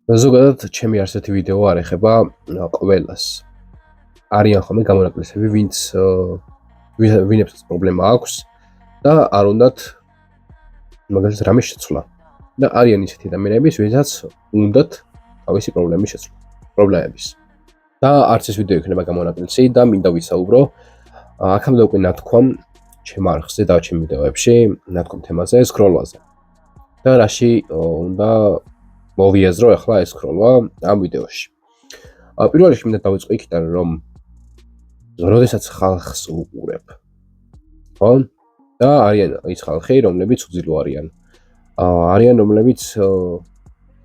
ზოგადად ჩემი არსეთი ვიდეო არ ეხება ყველას. არიან ხოლმე გამონაკლისები, ვინებსაც პრობლემა აქვს და არ უნდათ მაგალითად რამე შეცვლა. და არიან ისეთი ადამიანები, ვინცაც უნდათ თავისი პრობლემების. და არც ეს ვიდეო იქნება გამონაკლისი და მინდა ვისაუბრო აქამდე უკვე ნათქვამ ჩემ არხზე და ჩემ ვიდეოებში ნათქვამ თემაზე სკროლვაზე. და რაში უნდა მოვიაზრო ახლა ეს სკროლვა ამ ვიდეოში. პირველ რიგში მინდა დავიწყო იქიდან, რომ როდესაც ხალხს უყურებ, ხო? და არიან ის ხალხი, რომლებიც უძილო არიან. არიან რომლებიც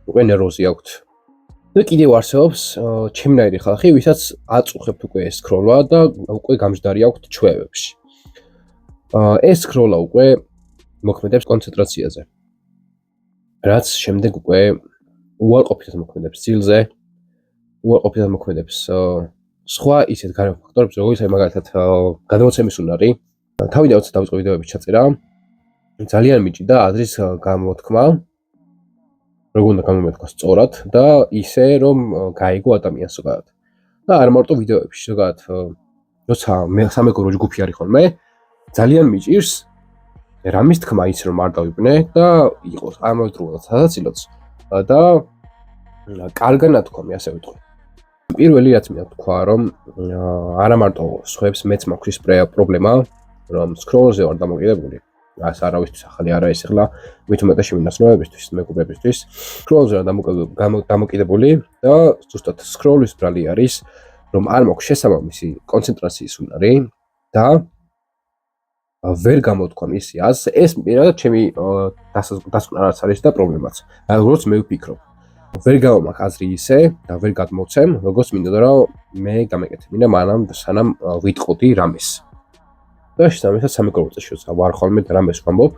უკვე ნერვოზი აქვთ. და კიდევ არსებობს ჩემნაირი ხალხი, ვისაც აწუხებთ უკვე ეს სკროლვა და უკვე გამჯდარი აქვთ ჩვევებში. ეს სკროლვა უკვე მოქმედებს კონცენტრაციაზე. რაც შემდეგ უკვე უარყოფითად მოქმედებს ძილზე, უარყოფითად მოქმედებს სხვა ისეთ გარემო ფაქტორებს, როგორიც მაგალითად გადამოცემის უნარი. თავიდან როცა დავიწყო ვიდეოების ჩაწერა, ძალიან მიჭირდა აზრის გამოთქმა, როგორ უნდა გამომეთქვა სწორად და ისე რომ გაიგო ადამიანს ზოგადად. და არ მარტო ვიდეოებში, ზოგადად როცა სამეგობრო ჯგუფი არის ხოლმე, ძალიან მიჭირს რამის თქმა ის რომ არ დავიბნე და იყოს ამავდროულად სადაცილოც და კარგა ნათქვამი, ასე ვიტყვი. პირველი რაც მინდა ვთქვა, რომ არა მარტო სხვებს მეც მაქვს პრობლემა, რომ სკროლზე ვარ დამოკიდებული. ას არავისთვის ახალი არა ეს ახლა მით უმეტეს შემინაცნობებისთვის, მეგობრებისთვის. სკროლზე ვარ დამოკიდებული და ზუსტად სკროლის ბრალი არის, რომ არ მაქვს შესაბამისი კონცენტრაციის უნარი და ვერ გამოთქვა მისი აზრს. ეს პირადად ჩემი დასკვნა რაც არის და პრობლემაც. როგორც მე ვფიქრობ. ვერ გავამახ აზრი ისე და ვერ გადმოცემ, როგორც მინდოდა რომ მე გამეკეთებინა მანამ სანამ ვიტყოდი რამეს. და შესაბამისად სამეგობრო წესში ვარ ხოლმე და რამეს ვამბობ,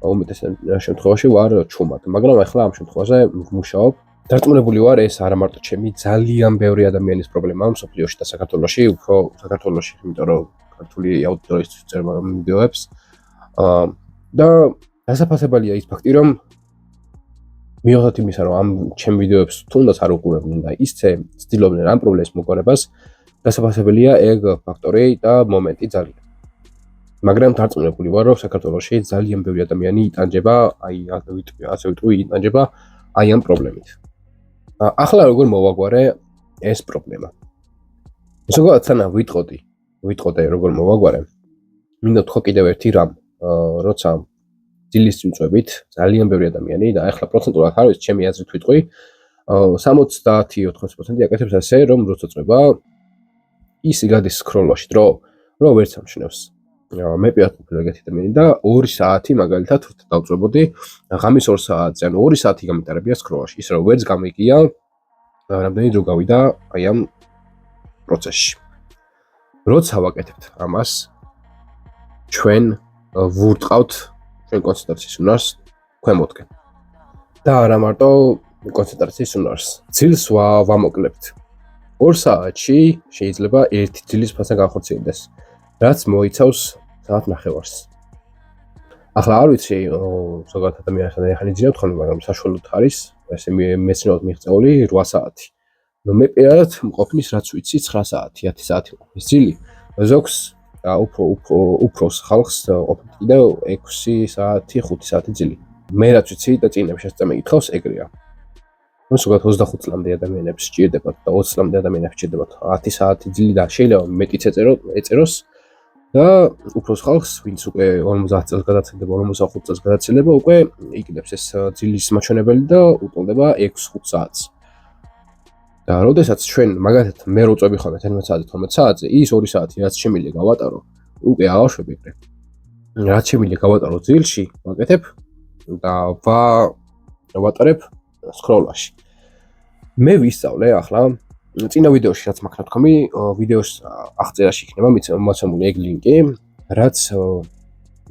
უმეტეს შემთხვევაში ვარ ჩუმად, მაგრამ ახლა ამ შემთხვევაზე ვმუშაობ. დარწმუნებული ვარ, ეს არა მარტო ჩემი, ძალიან ბევრი ადამიანის პრობლემაა მსოფლიოში და საქართველოში, უფრო საქართველოში, იმიტომ რომ ქართული აუდიტორიისთვის ვწერებ ვიდეოებს. და დასაფასებელია ის ფაქტი, რომ მიუხედავად იმისა, რომ ამ ჩემ ვიდეოებს თუნდაც არ უყურებდნენ და ისე ცდილობდნენ ამ პრობლემის მოგვარებას, დასაფასებელია ეგ ფაქტორი და მომენტი ძალიან. მაგრამ დარწმუნებული ვარ, რომ საქართველოში ძალიან ბევრი ადამიანი იტანჯება, ასე ვიტყვი, იტანჯება აი ამ პრობლემით. ახლა როგორ მოვაგვარე ეს პრობლემა? ზოგადად სანამ ვიტყოდე როგორ მოვაგვარე, მინდა ვთქვა კიდევ ერთი რამ, როცა ძილის წინწვევით ძალიან ბევრი ადამიანი და ახლა პროცენტულად არ ვიცი, ჩემი აზრით ვიტყვი, 70-80% აკეთებს ასე, რომ როცა წვება ის გადის სკროლვაში დრო, რომ ვერც ამჩნევს. მე პირადად ვფიქრობ ეგეთი ადამიანი და 2 საათი მაგალითად დავწვებოდი, ღამის 2 საათზე, ანუ 2 საათი გამიტარებია სკროლვაში, ის რომ ვერც გამიგია, რამდენი დრო გავიდა აი ამ პროცესში. როცა ვაკეთებთ ამას, ჩვენ ვურტყავთ ჩვენ კონცენტრაციის უნარს ქვემოთკენ. და არა მარტო კონცენტრაციის უნარს. ძილს ვამოკლებთ. 2 საათში შეიძლება ერთი ძილის ფასა განხორციელდეს, რაც მოიცავს საათ ნახევარს. ახლა არ ვიცი, ზოგადად ადამიანებთან ახალი ძილებთ ხოლმე, მაგრამ საშუალოდ არის, ესე მეცნიერულად მიღწეული 8 საათი. ნუ მე პირადად მყოფნის რაც ვიცი 9 საათი, 10 საათი მყოფნის ძილი. ზოგს და უფროს ხალხს ყოფნის კიდევ 6 საათი, 5 საათი ძილი. მე რაც ვიცი და წინებში შესწამი ითხოვს ეგრეა. ნუ ზოგადად 25 წლამდე ადამიანებს სჭირდებათ და 20 წლამდე ადამიანებს სჭირდებათ 10 საათი ძილი და შეიძლება მეტიც ეწეროს და უფროს ხალხს, ვინც უკვე 50 წელს გადაცილდება, 55 წელს გადაცილდება, უკვე იკიდებს ეს ძილის მაჩვენებელი და უწოდება 6-5 საათს. და როდესაც ჩვენ მაგალითად მე რო წვევი ხოლმე 11 საათზე, 12 საათზე, ის 2 საათი რაც შემიძლია გავატარო, უკვე აღაშვები ეგრე. რაც შემიძლია გავატარო ძილში, ვაკეთებ და ვატარებ სკროლვაში. მე ვისწავლე ახლა წინა ვიდეოში რაც მაქვს ნათქვამი, ვიდეოს აღწერაში იქნება მოცემული ეგ ლინკი, რაც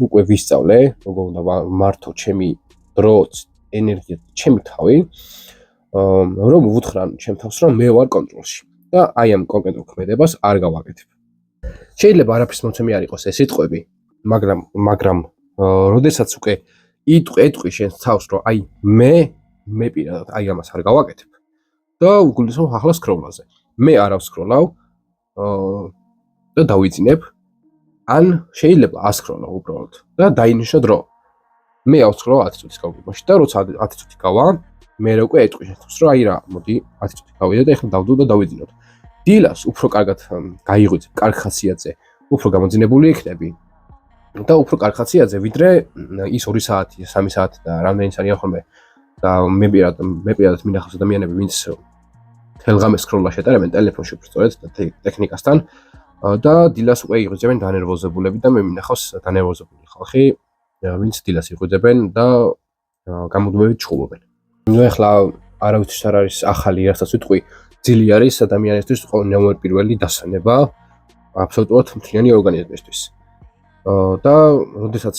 უკვე ვისწავლე, როგორ უნდა მართო ჩემი დრო, ენერგია, ჩემი თავი, რომ ვუთხრან ჩემ თავს, რომ მე ვარ კონტროლში და აი ამ კონკრეტულ ქმედებას არ გავაკეთებ. შეიძლება არაფრის მოცემი არ იყოს ეს სიტყვები, მაგრამ როდესაც უკვე ეტყვი შენს თავს, რომ აი მე პირადად აი ამას არ გავაკეთებ, და უგულისხმობ ახლა სკროლაზე. მე არ ავსკროლავ და დავიძინებ, ან შეიძლება ასკროლავ უბრალოდ და დაინიშნო დრო. მე ავსკროლავ 10 წუთის განმავლობაში და როცა 10 წუთი გავა, მე უკვე ეტყვი შეთავს, რომ აი რა, მოდი 10 წუთი გავიდა და ეხლა დავდო და დავიძინოთ. დილას უფრო კარგად გაიღვიძებ, კარგ ხასიათზე, უფრო გამოძინებული იქნები და უფრო კარგ ხასიათზე, ვიდრე ის 2 საათი, 3 საათი და რამდენიც არიან ხოლმე და მე პირადად მინახავს ადამიანები, ვინც თელღამეს სკროლას შეტარებენ ტელეფონში უბრალოდ ტექნიკასთან და დილას უკვე იღვიძებენ დანერვოზებულები და მე მინახავს დანერვოზებული ხალხი, ვინც დილას იღვიძებენ და გამუდმებით ჩხუბობენ. ნუ ეხლა არავისთვის არ არის ახალი, რასაც ვიტყვი, ძილი არის ადამიანისთვის ნომერ პირველი დასვენება აბსოლუტურად მთლიანი ორგანიზმისთვის. და როდესაც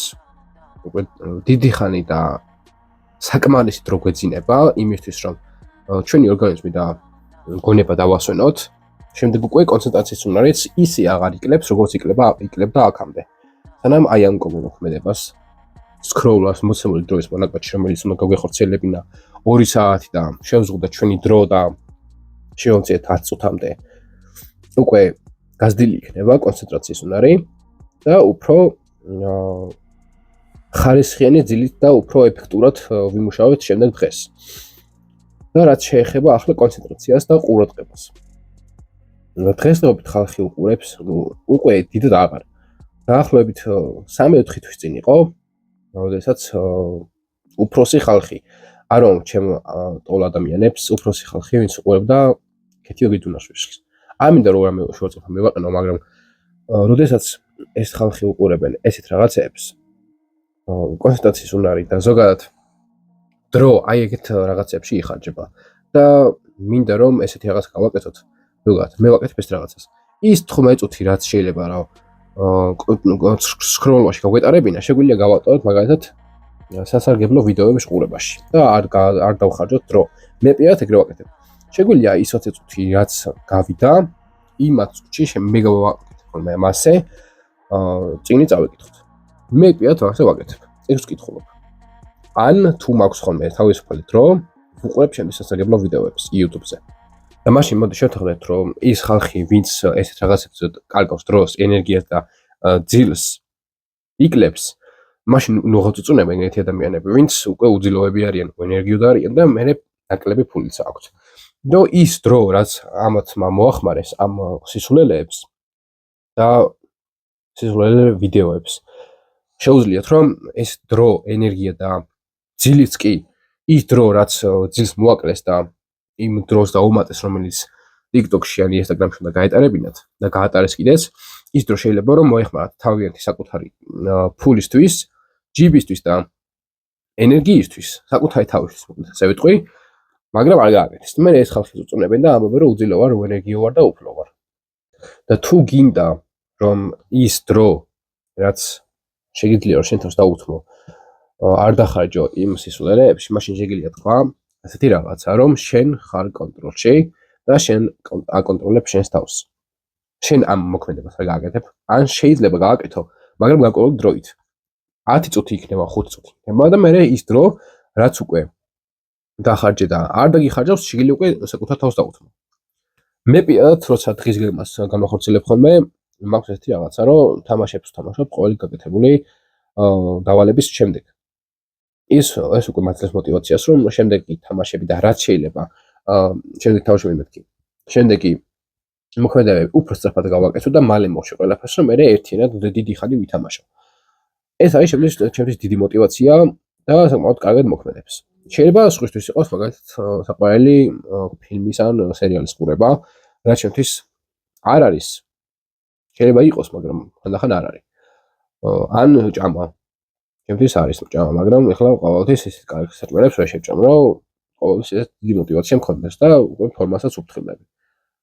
უკვე დიდი ხანი და საკმარისი დრო გვეძინება იმისთვის, რომ ჩვენი ორგანიზმი და გონება დავასვენოთ, შემდეგ უკვე კონცენტრაციის უნარიც ისე აღარ იკლებს, როგორც იკლებდა აქამდე. სანამ აი ამ მოქმედებას სკროლას მოცემული დროის მონაკვეთში, რომელიც უნდა გაგვეხორციელებინა 2 საათი და შევზღუდა ჩვენი დრო და შევამციეთ 10 წუთამდე, უკვე გაზრდილი იქნება კონცენტრაციის უნარი და უფრო ხარისხიანი ძილით და უფრო ეფექტურად ვიმუშავებთ შემდეგ დღეს. და რაც შეეხება ახლა კონცენტრაციას და ყურადღებას. დღესდღეობით ხალხი უყურებს უკვე დიდად აღარ. დაახლოებით 3-4 თვის წინ იყო, როდესაც უფროსი ხალხი, არ რომ ჩემ ტოლ ადამიანებს, უფროსი ხალხი, ვინც უყურებდა ქეთიო გიდუნაშვილს. ამინდა რომ რამე შევაწყვეტ მევაყენო, მაგრამ როდესაც ეს ხალხი უყურებენ ესეთ რაღაცებს, კონცენტრაციის უნარი და ზოგადად დრო აი ეგეთ რაღაცებში იხარჯება და მინდა რომ ესეთი რაღაც გავაკეთოთ. ზოგადად მე ვაკეთებ ეს რაღაცას. ის 15 წუთი რაც შეიძლება რა სკროლაში გავგეტარებინა, შეგვიძლია გავატოვოთ მაგალითად სასარგებლო ვიდეოების ყურებაში და არ დავხარჯოთ დრო. მე პირადად ეგრე ვაკეთებ. შეგვიძლია ის 20 წუთი რაც გავიდა, იმათ წუთში მე გავაკეთებ ხოლმე მასე წინი წავიკითხოთ. მე პირადად ასე ვაკეთებ. ეს ვკითხულობ. ან თუ მაქვს ხოლმე თავისუფალი დრო, ვუყურებ ჩემს სასარგებლო ვიდეოებს YouTube-ზე. და მაშინ მოდი შევთანხმდეთ, რომ ის ხალხი, ვინც ესეთ რაღაცებზე კარგავს დროს, ენერგიას და ძილს იკლებს, მაშინ უღწუნებენ ერთი ადამიანები, ვინც უკვე უძილოები არიან, ენერგიოდ არიან და მე ნაკლები ფულიც აქვთ. და ის დრო, რაც ამათმა მოახმარეს ამ სისულელეებს და სისულელე ვიდეოებს, შეუძლიათ რომ ეს დრო, ენერგია და ძილიც კი ის დრო, რაც ძილს მოაკლეს და იმ დროს დაუმატეს, რომელიც TikTok-ში ან Instagram-ში უნდა გაეტარებინათ და გაატარეს კიდეც, ის დრო შეიძლება რომ მოეხმარათ თავიანთი საკუთარი ფულისთვის, ჯიბისთვის და ენერგიისთვის, საკუთარი თავისთვის, მოკლედ ასე ვიტყვი, მაგრამ არ გააკეთეს. მე ეს ხალხი უწუნებენ და ამბობენ რომ უძილო ვარ, ენერგიო ვარ და უფლო ვარ. და თუ გინდა რომ ის დრო, რაც შეგიძლია რომ შენ თავს დაუთმო, არ დახარჯო იმ სისულელეებში, მაშინ შეგიძლია თქვა ასეთი რაღაცა, რომ შენ ხარ კონტროლში და შენ აკონტროლებ შენს თავს. შენ ამ მოქმედებას არ გააკეთებ, ან შეიძლება გააკეთო, მაგრამ გარკვეული დროით. 10 წუთი იქნება, 5 წუთი იქნება და მე ის დრო, რაც უკვე დახარჯე და არ დაგიხარჯავს, შეგიძლია უკვე საკუთარ თავს დაუთმო. მე პირადად როცა დღის გეგმას გამახორციელებ ხოლმე, მაქვს ესეთი რაღაცა, რომ თამაშებს ვთამაშობ ყოველი გაკეთებული დავალების შემდეგ. ეს უკვე მაძლევს мотиваციას, რომ შემდეგი თამაშები და რაც შეიძლება შემდეგ თამაშები მეთქი. შემდეგი მოქმედებები უფრო სწრაფად გავაკეთო და მალე მოვშე ყველაფერს, რომ მე ერთიანად დიდი ხანი ვითამაშო. ეს არის ჩემთვის დიდი мотиваცია და საკმაოდ კარგად მოქმედებს. შეიძლება სხვისთვის იყოს მაგალითად საყვარელი ფილმის ან სერიალის ყურება, რაც ჩემთვის არ არის. შეიძლება იყოს, მაგრამ ხანდახან არ არის. ან ჭამა. ჩემთვის არის ჭამა, მაგრამ ეხლა ყოველთვის ისეთ კარგ საჭმელებს ვერ შევჭამ, რომ ყოველთვის ეს დიდი мотиваცია მქონდეს და უკვე ფორმასაც უფრთხილდები.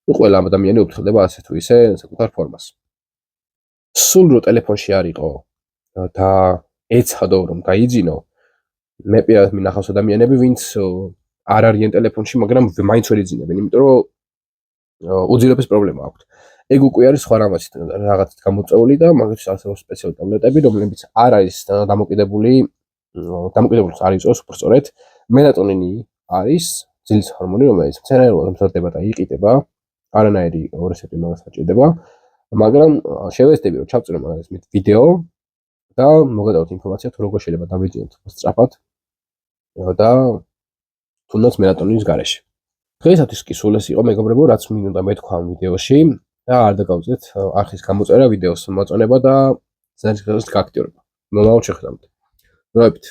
ნუ ყველა ადამიანი უფრთხილდება ასე თუ ისე საკუთარ ფორმას. სულ რო ტელეფონში არ იყო და ეცადო რომ გაიძინო, მე პირადად მინახავს ადამიანები, ვინც არ არიან ტელეფონში, მაგრამ მაინც ვერ იძინებენ, იმიტომ რომ უძილობის პრობლემა აქვთ. ეგ უკვე არის სხვა რაღაცით გამოწვეული და მაგალითად არსებობს სპეციალური ტაბლეტები, რომლებიც არ არის დამოკიდებული არ იწვევს უბრალოდ მელატონინი არის ძილის ჰორმონი, რომელიც მცენარეულად მზადდება და იყიდება, არანაირი რესეპტი მაგას აჭირდება, მაგრამ შევეცდები რომ ჩავწერო მაგას მე ვიდეო და მოგადავთ ინფორმაცია თუ როგორ შეიძლება დავიძინოთ სწრაფად და თუნდაც მელატონინის გარეშე. დღეისათვის კი სულ ეს იყო მეგობრებო, რაც მინდა მეთქვა ამ ვიდეოში და არ დაგავწეთ არხის გამოწერა, ვიდეოს მოწონება და ზარისხელს გააქტიურება. მომავალ შეხვედრამდე. დროებით.